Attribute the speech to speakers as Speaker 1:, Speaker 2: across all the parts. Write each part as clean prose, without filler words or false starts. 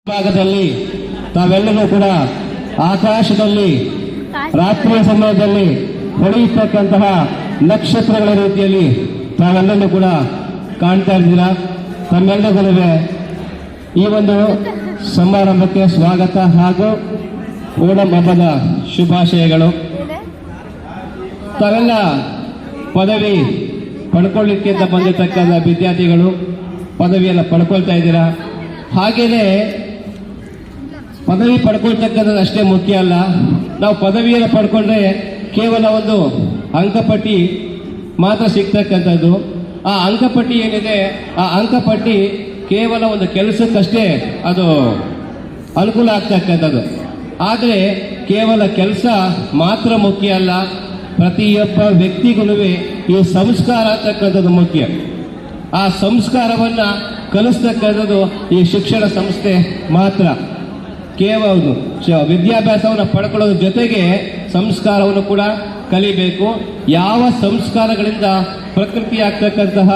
Speaker 1: ಭಾಗದಲ್ಲಿ ತಾವೆಲ್ಲರೂ ಕೂಡ ಆಕಾಶದಲ್ಲಿ ರಾತ್ರಿಯ ಸಮಯದಲ್ಲಿ ಹೊಳೆಯತಕ್ಕಂತಹ ನಕ್ಷತ್ರಗಳ ರೀತಿಯಲ್ಲಿ ತಾವೆಲ್ಲರೂ ಕೂಡ ಕಾಣ್ತಾ ಇದ್ದೀರಾ. ತಮ್ಮೆಲ್ಲರಿಗೂ ಈ ಒಂದು ಸಮಾರಂಭಕ್ಕೆ ಸ್ವಾಗತ ಹಾಗೂ ಓಣಂ ಹಬ್ಬದ ಶುಭಾಶಯಗಳು. ತಾವೆಲ್ಲ ಪದವಿ ಪಡ್ಕೊಳ್ಳಿಕ್ಕೆ ಅಂತ ಬಂದಿರತಕ್ಕಂಥ ವಿದ್ಯಾರ್ಥಿಗಳು ಪದವಿಯನ್ನು ಪಡ್ಕೊಳ್ತಾ ಇದ್ದೀರಾ. ಹಾಗೆಯೇ ಪದವಿ ಪಡ್ಕೊಳ್ತಕ್ಕಂಥದ್ದು ಅಷ್ಟೇ ಮುಖ್ಯ ಅಲ್ಲ. ನಾವು ಪದವಿಯನ್ನು ಪಡ್ಕೊಂಡ್ರೆ ಕೇವಲ ಒಂದು ಅಂಕಪಟ್ಟಿ ಮಾತ್ರ ಸಿಗ್ತಕ್ಕಂಥದ್ದು. ಆ ಅಂಕಪಟ್ಟಿ ಏನಿದೆ, ಆ ಅಂಕಪಟ್ಟಿ ಕೇವಲ ಒಂದು ಕೆಲಸಕ್ಕಷ್ಟೇ ಅದು ಅನುಕೂಲ ಆಗ್ತಕ್ಕಂಥದ್ದು. ಆದರೆ ಕೇವಲ ಕೆಲಸ ಮಾತ್ರ ಮುಖ್ಯ ಅಲ್ಲ, ಪ್ರತಿಯೊಬ್ಬ ವ್ಯಕ್ತಿಗೂ ಈ ಸಂಸ್ಕಾರ ಅಂತಕ್ಕಂಥದ್ದು ಮುಖ್ಯ. ಆ ಸಂಸ್ಕಾರವನ್ನು ಕಲಿಸ್ತಕ್ಕಂಥದ್ದು ಈ ಶಿಕ್ಷಣ ಸಂಸ್ಥೆ ಮಾತ್ರ. ಕೇವಲ ವಿದ್ಯಾಭ್ಯಾಸವನ್ನು ಪಡ್ಕೊಳ್ಳೋದ್ರ ಜೊತೆಗೆ ಸಂಸ್ಕಾರವನ್ನು ಕೂಡ ಕಲಿಬೇಕು. ಯಾವ ಸಂಸ್ಕಾರಗಳಿಂದ ಪ್ರಕೃತಿ ಆಗ್ತಕ್ಕಂತಹ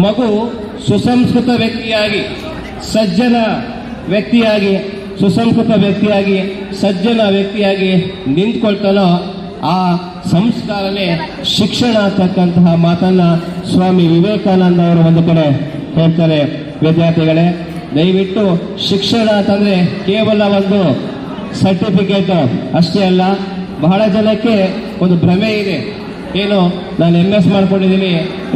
Speaker 1: ಮಗು ಸುಸಂಸ್ಕೃತ ವ್ಯಕ್ತಿಯಾಗಿ ಸಜ್ಜನ ವ್ಯಕ್ತಿಯಾಗಿ ಸುಸಂಸ್ಕೃತ ವ್ಯಕ್ತಿಯಾಗಿ ಸಜ್ಜನ ವ್ಯಕ್ತಿಯಾಗಿ ನಿಂತ್ಕೊಳ್ತಾನೋ ಆ ಸಂಸ್ಕಾರನೇ ಶಿಕ್ಷಣ ಅಂತಕ್ಕಂತಹ ಮಾತನ್ನ ಸ್ವಾಮಿ ವಿವೇಕಾನಂದ ಅವರು ಒಂದು ಕಡೆ ಹೇಳ್ತಾರೆ. ವಿದ್ಯಾರ್ಥಿಗಳೇ, ದಯವಿಟ್ಟು ಶಿಕ್ಷಣ ಅಂತಂದ್ರೆ ಕೇವಲ ಒಂದು ಸರ್ಟಿಫಿಕೇಟ್ ಅಷ್ಟೇ ಅಲ್ಲ. ಬಹಳ ಜನಕ್ಕೆ ಒಂದು ಭ್ರಮೆ ಇದೆ, ಏನು ನಾನು MS ಮಾಡ್ಕೊಂಡಿದ್ದೀನಿ,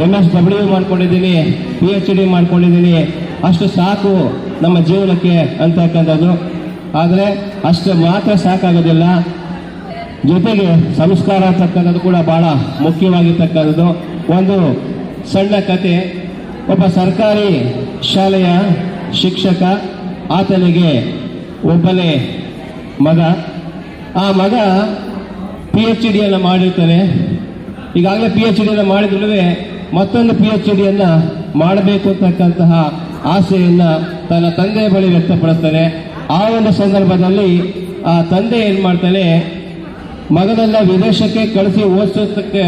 Speaker 1: MSW ಮಾಡ್ಕೊಂಡಿದ್ದೀನಿ, PhD ಮಾಡ್ಕೊಂಡಿದ್ದೀನಿ, ಅಷ್ಟು ಸಾಕು ನಮ್ಮ ಜೀವನಕ್ಕೆ ಅಂತಕ್ಕಂಥದ್ದು. ಆದರೆ ಅಷ್ಟು ಮಾತ್ರ ಸಾಕಾಗೋದಿಲ್ಲ, ಜೊತೆಗೆ ಸಂಸ್ಕಾರ ಅಂತಕ್ಕಂಥದ್ದು ಕೂಡ ಬಹಳ ಮುಖ್ಯವಾಗಿರ್ತಕ್ಕಂಥದ್ದು. ಒಂದು ಸಣ್ಣ ಕತೆ. ಒಬ್ಬ ಸರ್ಕಾರಿ ಶಾಲೆಯ ಶಿಕ್ಷಕ, ಆತನಿಗೆ ಒಬ್ಬನೇ ಮಗ. ಆ ಮಗ PhDಯನ್ನು ಮಾಡಿರ್ತಾನೆ. ಈಗಾಗಲೇ PhDಯನ್ನು ಮಾಡಿದ್ರು ಮತ್ತೊಂದು PhDಯನ್ನು ಮಾಡಬೇಕು ಅಂತಕ್ಕಂತಹ ಆಸೆಯನ್ನು ತನ್ನ ತಂದೆ ಬಳಿ ವ್ಯಕ್ತಪಡಿಸ್ತಾನೆ. ಆ ಒಂದು ಸಂದರ್ಭದಲ್ಲಿ ಆ ತಂದೆ ಏನು ಮಾಡ್ತಾನೆ, ಮಗನನ್ನ ವಿದೇಶಕ್ಕೆ ಕಳಿಸಿ ಓದಿಸೋದಕ್ಕೆ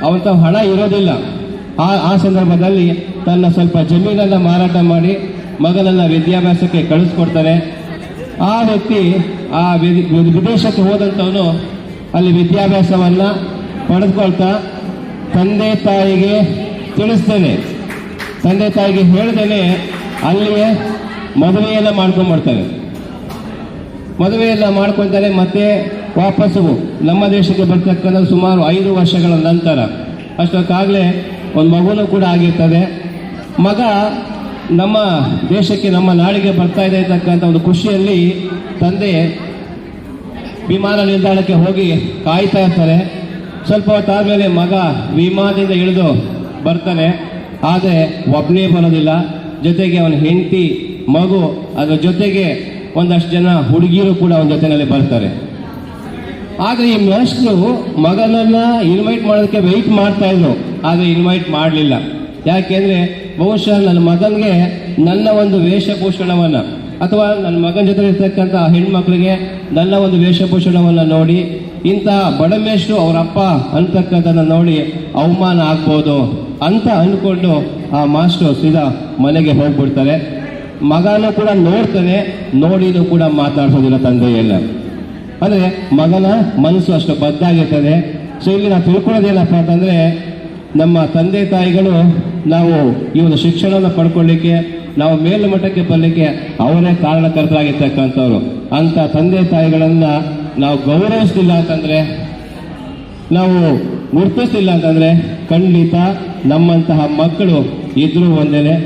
Speaker 1: ಅವಂತ ಹಣ ಇರೋದಿಲ್ಲ. ಆ ಸಂದರ್ಭದಲ್ಲಿ ತನ್ನ ಸ್ವಲ್ಪ ಜಮೀನನ್ನು ಮಾರಾಟ ಮಾಡಿ ಮಗನನ್ನ ವಿದ್ಯಾಭ್ಯಾಸಕ್ಕೆ ಕಳಿಸ್ಕೊಡ್ತಾನೆ. ಆ ವ್ಯಕ್ತಿ ಆ ವಿದೇಶಕ್ಕೆ ಹೋದಂಥವನು ಅಲ್ಲಿ ವಿದ್ಯಾಭ್ಯಾಸವನ್ನು ಪಡೆದುಕೊಳ್ತಾ ತಂದೆ ತಾಯಿಗೆ ತಿಳಿಸ್ತೇನೆ, ತಂದೆ ತಾಯಿಗೆ ಹೇಳ್ದೇನೆ ಅಲ್ಲಿಯೇ ಮದುವೆಯನ್ನು ಮಾಡ್ಕೊಂಡ್ಬರ್ತಾನೆ. ಮದುವೆಯನ್ನು ಮಾಡ್ಕೊಳ್ತಾನೆ. ಮತ್ತೆ ವಾಪಸ್ಸು ನಮ್ಮ ದೇಶಕ್ಕೆ ಬರ್ತಕ್ಕಂಥ ಸುಮಾರು 5 ವರ್ಷಗಳ ನಂತರ ಅಷ್ಟೊತ್ತಾಗಲೇ ಒಂದು ಮಗುನೂ ಕೂಡ ಆಗಿರ್ತದೆ. ಮಗ ನಮ್ಮ ದೇಶಕ್ಕೆ, ನಮ್ಮ ನಾಡಿಗೆ ಬರ್ತಾ ಇದೆ ಅಂತಕ್ಕಂಥ ಒಂದು ಖುಷಿಯಲ್ಲಿ ತಂದೆ ವಿಮಾನ ನಿಲ್ದಾಣಕ್ಕೆ ಹೋಗಿ ಕಾಯ್ತಾ ಇರ್ತಾರೆ. ಸ್ವಲ್ಪ ಹೊತ್ತಾದ್ಮೇಲೆ ಮಗ ವಿಮಾನದಿಂದ ಇಳಿದು ಬರ್ತಾನೆ. ಆದರೆ ಒಬ್ಬನೇ ಬರೋದಿಲ್ಲ, ಜೊತೆಗೆ ಅವನ ಹೆಂಡತಿ, ಮಗು, ಅದರ ಜೊತೆಗೆ ಒಂದಷ್ಟು ಜನ ಹುಡುಗಿಯರು ಕೂಡ ಅವನ ಜೊತೆಯಲ್ಲಿ ಬರ್ತಾರೆ. ಆದರೆ ಈ ಮೇಷ್ಟ್ರು ಮಗನನ್ನ ಇನ್ವೈಟ್ ಮಾಡೋದಕ್ಕೆ ವೆಯ್ಟ್ ಮಾಡ್ತಾ ಇದ್ರು, ಆದರೆ ಇನ್ವೈಟ್ ಮಾಡಲಿಲ್ಲ. ಯಾಕೆಂದ್ರೆ ಬಹುಶಃ ನನ್ನ ಮಗನಿಗೆ ನನ್ನ ಒಂದು ವೇಷಭೂಷಣವನ್ನು ಅಥವಾ ನನ್ನ ಮಗನ ಜೊತೆ ಇರ್ತಕ್ಕಂಥ ಹೆಣ್ಮಕ್ಳಿಗೆ ನನ್ನ ಒಂದು ವೇಷಭೂಷಣವನ್ನು ನೋಡಿ ಇಂತಹ ಬಡ ಮೇಷ್ಟ್ರು ಅವರಪ್ಪ ಅಂತಕ್ಕಂಥದ್ದನ್ನು ನೋಡಿ ಅವಮಾನ ಆಗ್ಬೋದು ಅಂತ ಅಂದ್ಕೊಂಡು ಆ ಮಾಸ್ಟ್ರು ಸೀದಾ ಮನೆಗೆ ಹೋಗ್ಬಿಡ್ತಾರೆ. ಮಗನೂ ಕೂಡ ನೋಡ್ತಾನೆ, ನೋಡಿನೂ ಕೂಡ ಮಾತನಾಡ್ಸೋದಿಲ್ಲ ತಂದೆಯೆಲ್ಲ. ಅಂದರೆ ಮಗನ ಮನಸ್ಸು ಅಷ್ಟು ಬದ್ದಾಗಿರ್ತದೆ. ಸೊ ಇಲ್ಲಿ ನಾವು ತಿಳ್ಕೊಳ್ಳೋದೇನಪ್ಪ ಅಂತಂದರೆ, ನಮ್ಮ ತಂದೆ ತಾಯಿಗಳು ನಾವು ಈ ಒಂದು ಶಿಕ್ಷಣವನ್ನು ಪಡ್ಕೊಳ್ಳಿಕ್ಕೆ, ನಾವು ಮೇಲ್ಮಟ್ಟಕ್ಕೆ ಬರಲಿಕ್ಕೆ ಅವರೇ ಕಾರಣಕರ್ತರಾಗಿರ್ತಕ್ಕಂಥವ್ರು. ಅಂಥ ತಂದೆ ತಾಯಿಗಳನ್ನು ನಾವು ಗೌರವಿಸ್ತಿಲ್ಲ ಅಂತಂದರೆ, ನಾವು ಗುರುತಿಸ್ತಿಲ್ಲ ಅಂತಂದರೆ ಖಂಡಿತ ನಮ್ಮಂತಹ ಮಕ್ಕಳು ಇದ್ರೂ ಒಂದೇನೆ,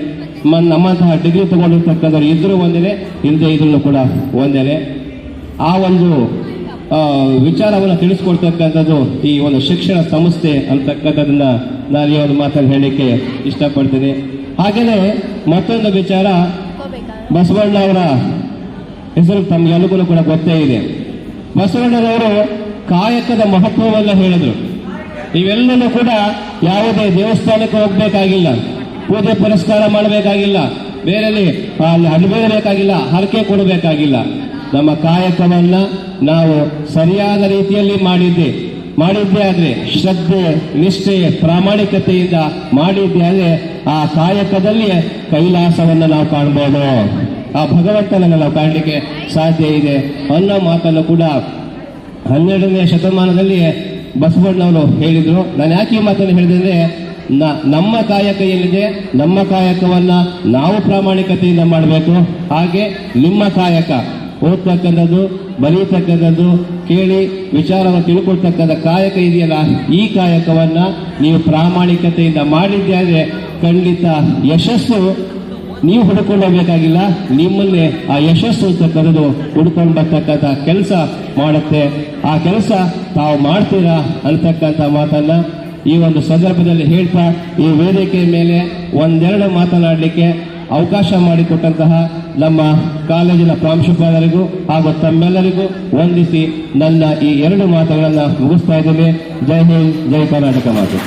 Speaker 1: ನಮ್ಮಂತಹ ಡಿಗ್ರಿ ತಗೊಂಡಿರ್ತಕ್ಕಂಥವ್ರು ಇದ್ರೂ ಒಂದೇನೆ, ಇಲ್ಲದೆ ಇದ್ರೂ ಕೂಡ ಒಂದೇನೆ. ಆ ಒಂದು ವಿಚಾರವನ್ನು ತಿಳಿಸ್ಕೊಡ್ತಕ್ಕಂಥದ್ದು ಈ ಒಂದು ಶಿಕ್ಷಣ ಸಂಸ್ಥೆ ಅಂತಕ್ಕಂಥದ್ದನ್ನ ನಾನು ಈ ಒಂದು ಮಾತನ್ನು ಹೇಳಲಿಕ್ಕೆ ಇಷ್ಟಪಡ್ತೀನಿ. ಹಾಗೆಯೇ ಮತ್ತೊಂದು ವಿಚಾರ, ಬಸವಣ್ಣ ಅವರ ಹೆಸರು ತಮಗೆಲ್ಲರಿಗೂ ಕೂಡ ಗೊತ್ತೇ ಇದೆ. ಬಸವಣ್ಣನವರು ಕಾಯಕದ ಮಹತ್ವವನ್ನು ಹೇಳಿದರು. ಇವೆಲ್ಲವೂ ಕೂಡ ಯಾವುದೇ ದೇವಸ್ಥಾನಕ್ಕೆ ಹೋಗ್ಬೇಕಾಗಿಲ್ಲ, ಪೂಜೆ ಪುರಸ್ಕಾರ ಮಾಡಬೇಕಾಗಿಲ್ಲ, ಬೇರೆಯಲ್ಲಿ ಅಲ್ಲಿ ಅಡ್ಬೇಡಬೇಕಾಗಿಲ್ಲ, ಹರಕೆ ಕೊಡಬೇಕಾಗಿಲ್ಲ. ನಮ್ಮ ಕಾಯಕವನ್ನ ನಾವು ಸರಿಯಾದ ರೀತಿಯಲ್ಲಿ ಮಾಡಿದ್ದೆ ಆದರೆ ಶ್ರದ್ಧೆ, ನಿಷ್ಠೆ, ಪ್ರಾಮಾಣಿಕತೆಯಿಂದ ಮಾಡಿದ್ದೆ ಆದರೆ ಆ ಕಾಯಕದಲ್ಲಿ ಕೈಲಾಸವನ್ನು ನಾವು ಕಾಣಬಹುದು. ಆ ಭಗವಂತನನ್ನು ನಾವು ಕಾಣಲಿಕ್ಕೆ ಸಾಧ್ಯ ಇದೆ ಅನ್ನೋ ಮಾತನ್ನು ಕೂಡ 12ನೇ ಶತಮಾನದಲ್ಲಿ ಬಸವಣ್ಣವರು ಹೇಳಿದರು. ನಾನು ಯಾಕೆ ಈ ಮಾತನ್ನು ಹೇಳಿದೆ ಅಂದರೆ, ನಮ್ಮ ಕಾಯಕ ಏನಿದೆ, ನಮ್ಮ ಕಾಯಕವನ್ನು ನಾವು ಪ್ರಾಮಾಣಿಕತೆಯಿಂದ ಮಾಡಬೇಕು. ಹಾಗೆ ನಿಮ್ಮ ಕಾಯಕ, ಓದ್ತಕ್ಕಂಥದ್ದು, ಬರೀತಕ್ಕಂಥದ್ದು, ಕೇಳಿ ವಿಚಾರವನ್ನು ತಿಳ್ಕೊಳ್ತಕ್ಕಂಥ ಕಾಯಕ ಇದೆಯಲ್ಲ, ಈ ಕಾಯಕವನ್ನು ನೀವು ಪ್ರಾಮಾಣಿಕತೆಯಿಂದ ಮಾಡಿದ್ದಾದರೆ ಖಂಡಿತ ಯಶಸ್ಸು ನೀವು ಹುಡ್ಕೊಂಡು ಹೋಗ್ಬೇಕಾಗಿಲ್ಲ, ನಿಮ್ಮನ್ನೇ ಆ ಯಶಸ್ಸು ಅಂತಕ್ಕಂಥದ್ದು ಹುಡ್ಕೊಂಡು ಬರ್ತಕ್ಕಂಥ ಕೆಲಸ ಮಾಡುತ್ತೆ. ಆ ಕೆಲಸ ತಾವು ಮಾಡ್ತೀರಾ ಅಂತಕ್ಕಂಥ ಮಾತನ್ನ ಈ ಒಂದು ಸಂದರ್ಭದಲ್ಲಿ ಹೇಳ್ತಾ, ಈ ವೇದಿಕೆಯ ಮೇಲೆ ಒಂದೆರಡು ಮಾತನಾಡಲಿಕ್ಕೆ ಅವಕಾಶ ಮಾಡಿಕೊಟ್ಟಂತಹ ನಮ್ಮ ಕಾಲೇಜಿನ ಪ್ರಾಂಶುಪಾಲರಿಗೂ ಹಾಗೂ ತಮ್ಮೆಲ್ಲರಿಗೂ ವಂದಿಸಿ ನನ್ನ ಈ 2 ಮಾತುಗಳನ್ನು ಮುಗಿಸ್ತಾ ಇದ್ದೇನೆ. ಜೈ ಹಿಂದ್, ಜೈ ಕರ್ನಾಟಕ ಮಾತು.